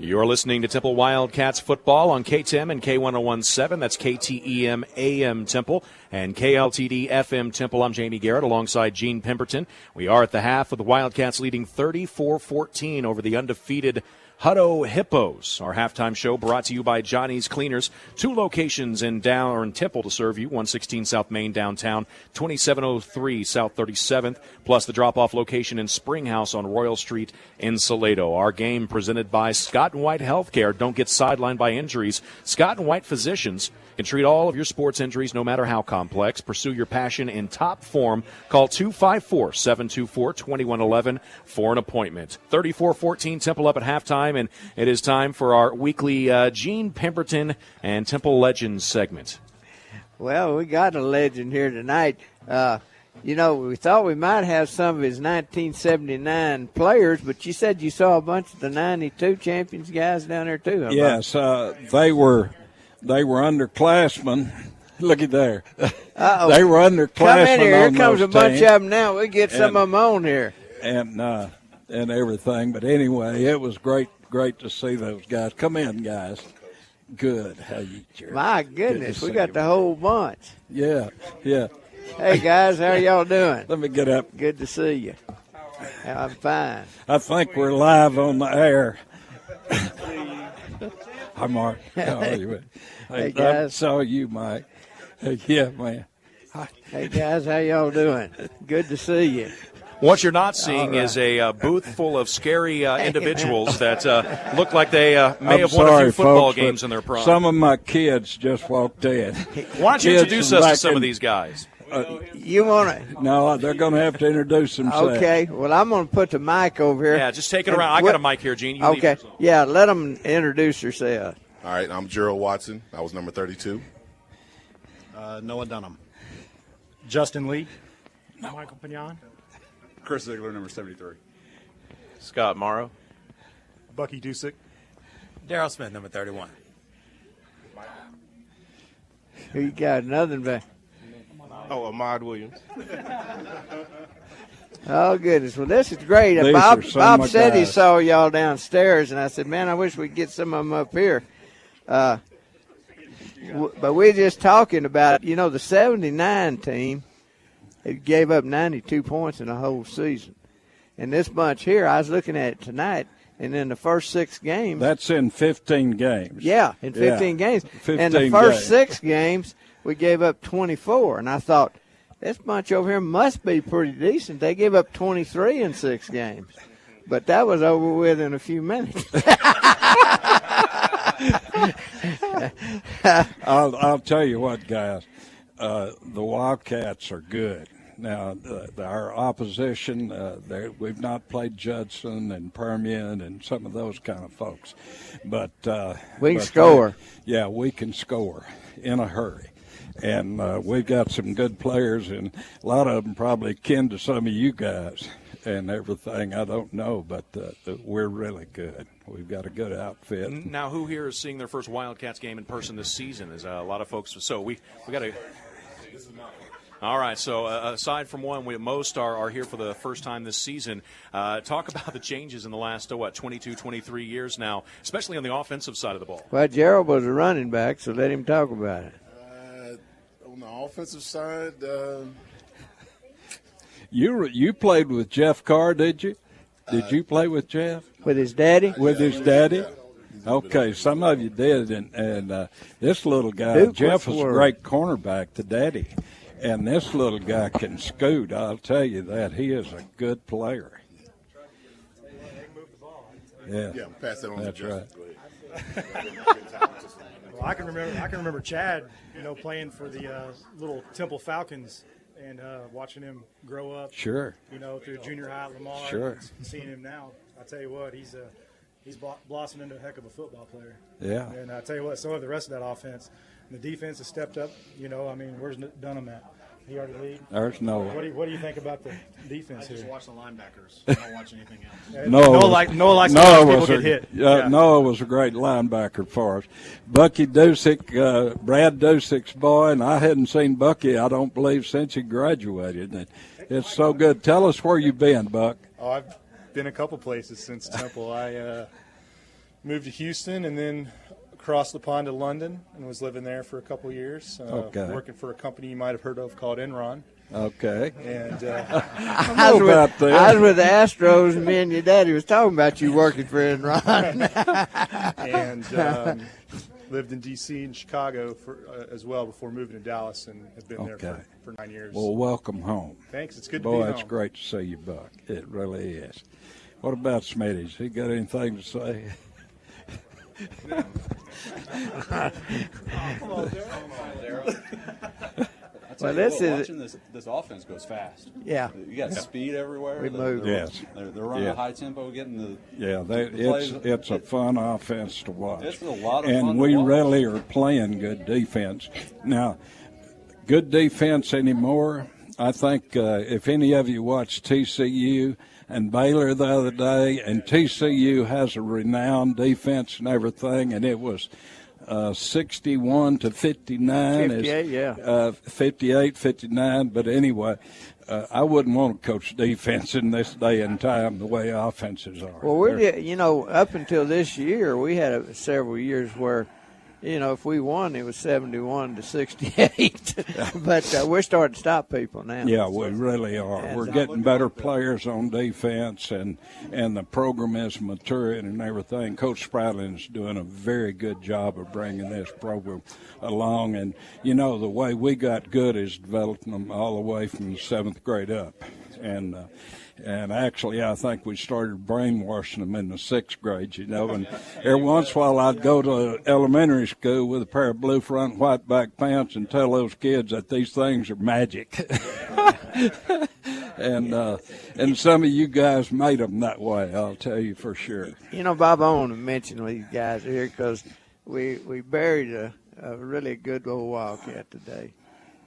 You're listening to Temple Wildcats football on KTEM and K1017. That's KTEM AM Temple and KLTD FM Temple. I'm Jamie Garrett alongside Gene Pemberton. We are at the half with the Wildcats leading 34-14 over the undefeated Hutto Hippos. Our halftime show brought to you by Johnny's Cleaners. 2 locations in Temple to serve you. 116 South Main downtown, 2703 South 37th, plus the drop-off location in Springhouse on Royal Street in Salado. Our game presented by Scott & White Healthcare. Don't get sidelined by injuries. Scott & White Physicians can treat all of your sports injuries no matter how complex. Pursue your passion in top form. Call 254-724-2111 for an appointment. 34-14 Temple up at halftime, and it is time for our weekly Gene Pemberton and Temple Legends segment. Well, we got a legend here tonight. We thought we might have some of his 1979 players, but you said you saw a bunch of the 92 champions guys down there too. Yes, they were underclassmen. Looky there. Uh-oh. They were underclassmen. Come in here. Here on comes those a bunch teams. of them now. We get some of them on here. And everything. But anyway, it was great to see those guys. Come in, guys. Good. How you doing? My goodness, we got the whole bunch. Yeah. Hey, guys, how y'all doing? Let me get up. Good to see you. I'm fine. I think we're live on the air. Hi, Mark. How are you? Hey, guys. I saw you, Mike. Yeah, man. Hey, guys, how y'all doing? Good to see you. What you're not seeing is a booth full of scary individuals that look like they may have won a few football games in their prime. Some of my kids just walked in. Why don't you introduce us to some of these guys? You want to? No, they're going to have to introduce themselves. Okay. Well, I'm going to put the mic over here. Yeah, just take it around. I got a mic here, Gene. You leave okay. yours on. Yeah, let them introduce themselves. All right, I'm Gerald Watson. I was number 32. Noah Dunham. Justin Lee. Michael Pignon. Chris Ziegler, number 73. Scott Morrow. Bucky Dusick. Daryl Smith, number 31. Who you got? Another back. Oh, Ahmad Williams. Oh, goodness. Well, this is great. These Bob are some of said he guys. saw y'all downstairs, and I said, man, I wish we could get some of them up here. But we're just talking about, the 79 team, it gave up 92 points in the whole season. And this bunch here, I was looking at it tonight, and in the first 6 games. That's in 15 games. Yeah, in 15 games. 15 and the first games. 6 games, we gave up 24. And I thought, this bunch over here must be pretty decent. They gave up 23 in 6 games. But that was over with in a few minutes. I'll tell you what, guys. The Wildcats are good. Now, our opposition, we've not played Judson and Permian and some of those kind of folks. But we can score. Yeah, we can score in a hurry. And we've got some good players, and a lot of them probably kin to some of you guys and everything. I don't know, but we're really good. We've got a good outfit. Now, who here is seeing their first Wildcats game in person this season? Is a lot of folks. So we got to. All right, so aside from one, most are here for the first time this season. Talk about the changes in the last, 22, 23 years now, especially on the offensive side of the ball. Well, Gerald was a running back, so let him talk about it. On the offensive side, You played with Jeff Carr, did you? Did you play with Jeff? With his daddy? With his daddy? Okay, some of you did, and this little guy, Duke Jeff was a Westward. great cornerback to daddy, and this little guy can scoot, I'll tell you that. He is a good player. Yeah, pass that on that's to right. Justin. Well, I can remember Chad, playing for the little Temple Falcons and watching him grow up. Sure. Through junior high at Lamar. Sure. And seeing him now, I tell you what, he's blossomed into a heck of a football player. Yeah. And I tell you what, so have the rest of that offense. And the defense has stepped up. Where's Dunham at? He already lead. There's Noah. What do you think about the defense here? I just watch the linebackers. I don't watch anything else. Noah likes to watch people get hit. Yeah. Noah was a great linebacker for us. Bucky Dusick, Brad Dusick's boy, and I hadn't seen Bucky, I don't believe, since he graduated. And it's so good. Tell us where you've been, Buck. Oh, I've been a couple places since Temple. I moved to Houston and then across the pond to London and was living there for a couple of years. Working for a company you might have heard of called Enron. Okay. And I was with the Astros, and me and your daddy was talking about you working for Enron. and lived in D.C. and Chicago as well before moving to Dallas, and have been there for 9 years. Well, welcome home. Thanks. It's good to be home. Boy, it's great to see you, Buck. It really is. What about Smitty's? He got anything to say? Well, watching this offense goes fast. Yeah, you got speed everywhere. We move. Yes, they're running a high tempo, getting the it's a fun offense to watch. It's a lot of and fun we to watch. really are playing good defense now. Good defense anymore. I think if any of you watched TCU and Baylor the other day, and TCU has a renowned defense and everything, and it was 61 to 59. 58, 58-59. But anyway, I wouldn't want to coach defense in this day and time the way offenses are. Well, up until this year, we had several years where, if we won, it was 71 to 68. But we're starting to stop people now. Yeah, we really are. And we're getting better players on defense, and the program is maturing and everything. Coach Spradlin's doing a very good job of bringing this program along. And, the way we got good is developing them all the way from the 7th grade up. And actually, I think we started brainwashing them in the 6th grade, And every once in a while, I'd go to elementary school with a pair of blue front, white back pants and tell those kids that these things are magic. And some of you guys made them that way, I'll tell you for sure. Bob, I want to mention these guys here because we buried a really good old Wildcat today.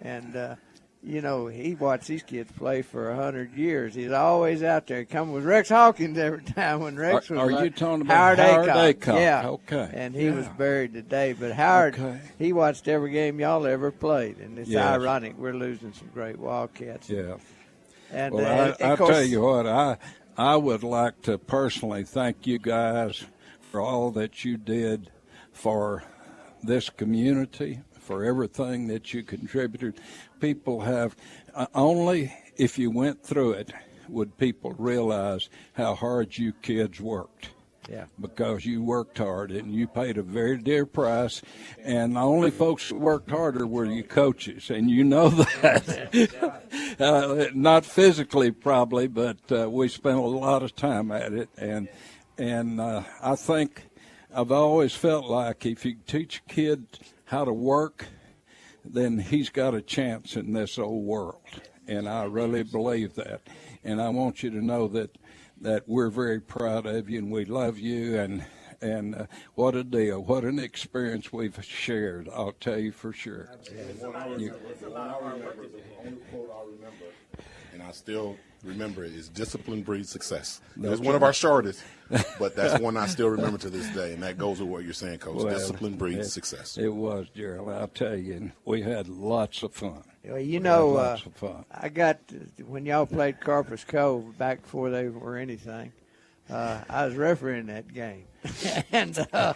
And, he watched these kids play for 100 years. He's always out there. He come with Rex Hawkins every time when Rex was. Are you talking about Howard Aycock? Yeah. Okay. And he was buried today. But Howard, he watched every game y'all ever played. And it's ironic we're losing some great Wildcats. Yeah. And, well, I tell you what, I would like to personally thank you guys for all that you did for this community, for everything that you contributed. People have only if you went through it would people realize how hard you kids worked. Yeah. Because you worked hard and you paid a very dear price, and the only folks that worked harder were you coaches, and you know that. Not physically probably, but we spent a lot of time at it, and I think I've always felt like if you teach a kid how to work, then he's got a chance in this old world. And I really believe that. And I want you to know that we're very proud of you and we love you. And what a deal. What an experience we've shared, I'll tell you for sure. And I still remember it, is discipline breeds success. It's one of our shortest, but that's one I still remember to this day, and that goes with what you're saying, Coach. Well, discipline breeds success. It was, Gerald, I'll tell you, and we had lots of fun. Well, lots of fun. I got, when y'all played Carpus Cove back before they were anything, I was refereeing that game. And I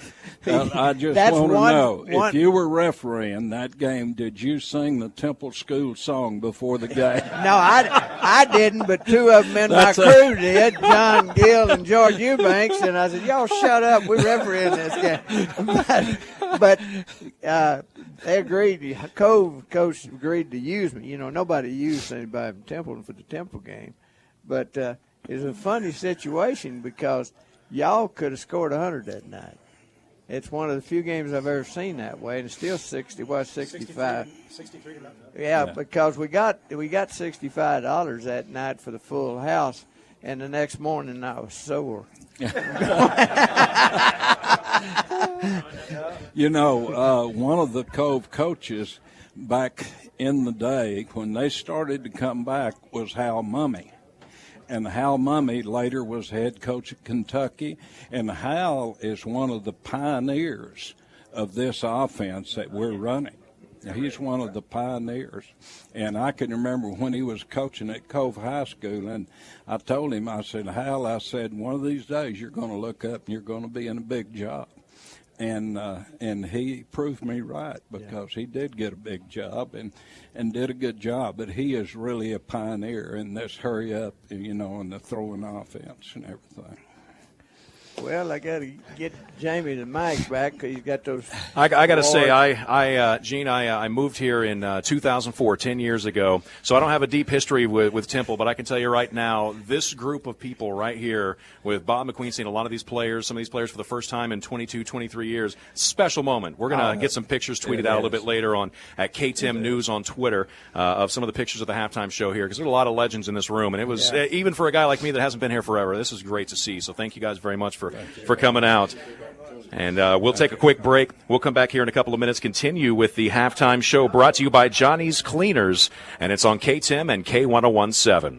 just want to know, if you were refereeing that game, did you sing the Temple School song before the game? No, I didn't, but two of them in my crew did, John Gill and George Eubanks, and I said, y'all shut up, we're refereeing this game. But they agreed, Cove coach agreed to use me. Nobody used anybody from Temple for the Temple game. But it was a funny situation because y'all could have scored 100 that night. It's one of the few games I've ever seen that way, and it's still 65. 63 to nothing. Yeah, because we got $65 that night for the full house, and the next morning I was sore. One of the Cove coaches back in the day when they started to come back was Hal Mummy. And Hal Mummy later was head coach at Kentucky. And Hal is one of the pioneers of this offense that we're running. He's one of the pioneers. And I can remember when he was coaching at Cove High School, and I told him, I said, Hal, I said, one of these days you're going to look up and you're going to be in a big job. And he proved me right, because he did get a big job and did a good job. But he is really a pioneer in this hurry up, and the throwing offense and everything. Well, I got to get Jamie the mic back because he's got those. I got to say, Gene, I moved here in 2004, 10 years ago, so I don't have a deep history with Temple, but I can tell you right now, this group of people right here with Bob McQueen, seeing a lot of these players, some of these players for the first time in 22, 23 years, special moment. We're going to get some pictures tweeted out a little bit later on at KTM News on Twitter of some of the pictures of the halftime show here, because there's a lot of legends in this room, and it was, even for a guy like me that hasn't been here forever, this is great to see. So thank you guys very much for coming out. And we'll take a quick break. We'll come back here in a couple of minutes, continue with the halftime show brought to you by Johnny's Cleaners, and it's on KTM and K1017.